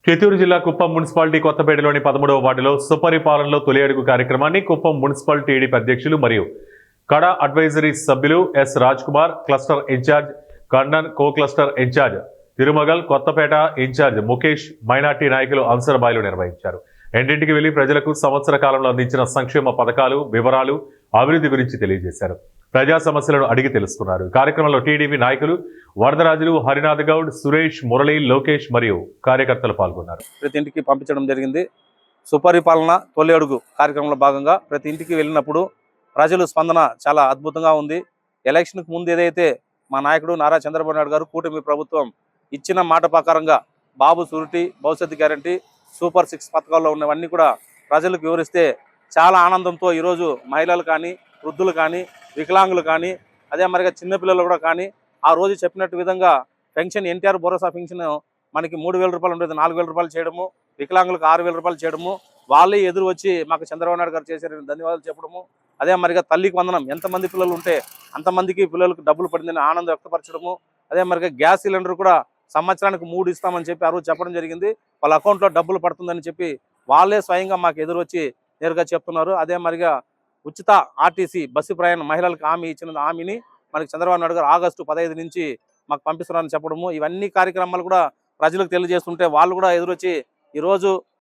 చిత్తూరు జిల్లా కుప్పం మున్సిపాలిటీ కొత్తపేటలోని 13వ వార్డులో సుపరిపాలనలో తొలి అడుగు కార్యక్రమాన్ని కుప్పం మున్సిపల్ టీడీపీ అధ్యక్షులు మరియు కడా అడ్వైజరీ సభ్యులు S Raj Kumar, cluster incharge Karnan, co cluster incharge Thirumagal, Kothapeta incharge Mukesh, minority నాయకులు అన్సర్బాయిలు నిర్వహించారు. ఇంటింటికి వెళ్లి ప్రజలకు సంవత్సర కాలంలో అందించిన సంక్షేమ పథకాలు, వివరాలు, అభివృద్ధి గురించి తెలియజేశారు. ప్రజా సమస్యలను అడిగి తెలుసుకున్నారు. కార్యక్రమంలో టీడీపీ నాయకులు వరదరాజులు, హరినాథ్ గౌడ్, సురేష్, మురళి, లోకేష్ మరియు కార్యకర్తలు పాల్గొన్నారు. ప్రతి ఇంటికి పంపించడం జరిగింది. సుపరిపాలన తొలి అడుగు కార్యక్రమంలో భాగంగా ప్రతి ఇంటికి వెళ్ళినప్పుడు ప్రజల స్పందన చాలా అద్భుతంగా ఉంది. ఎలక్షన్కు ముందు ఏదైతే మా నాయకుడు నారా చంద్రబాబు నాయుడు గారు కూటమి ప్రభుత్వం ఇచ్చిన మాట ప్రకారంగా బాబు షూరిటీ, భవిష్యత్తు గ్యారంటీ, సూపర్ 6 పథకాల్లో ఉన్నవన్నీ కూడా ప్రజలకు వివరిస్తే చాలా ఆనందంతో ఈరోజు మహిళలు కానీ, వృద్ధులు కానీ, వికలాంగులు కానీ, అదే మరిగా చిన్నపిల్లలు కూడా కానీ ఆ రోజు చెప్పినట్టు విధంగా పెన్షన్, ఎన్టీఆర్ భరోసా పెన్షన్ మనకి 3,000 రూపాయలు ఉండేది 4,000 రూపాయలు చేయడము, వికలాంగులకు 6,000 రూపాయలు చేయడము, వాళ్ళే ఎదురు వచ్చి మాకు చంద్రబాబు నాయుడు గారు చేశారని ధన్యవాదాలు చెప్పడము, అదే మరిగా తల్లికి వందనం, ఎంతమంది పిల్లలు ఉంటే అంతమందికి పిల్లలకు డబ్బులు పడిందని ఆనందం వ్యక్తపరచడము, అదే మరిగా గ్యాస్ సిలిండర్ కూడా సంవత్సరానికి 3 ఇస్తామని చెప్పి ఆ రోజు చెప్పడం జరిగింది. వాళ్ళ అకౌంట్లో డబ్బులు పడుతుందని చెప్పి వాళ్ళే స్వయంగా మాకు ఎదురు వచ్చి నేరుగా చెప్తున్నారు. అదే మరిగా ఉచిత ఆర్టీసీ బస్సు ప్రయాణం మహిళలకు హామీ ఇచ్చిన హామీని మనకి చంద్రబాబు నాయుడు గారు ఆగస్టు 15 నుంచి మాకు పంపిస్తున్నారని చెప్పడము, ఇవన్నీ కార్యక్రమాలు కూడా ప్రజలకు తెలియజేస్తుంటే వాళ్ళు కూడా ఎదురొచ్చి ఈరోజు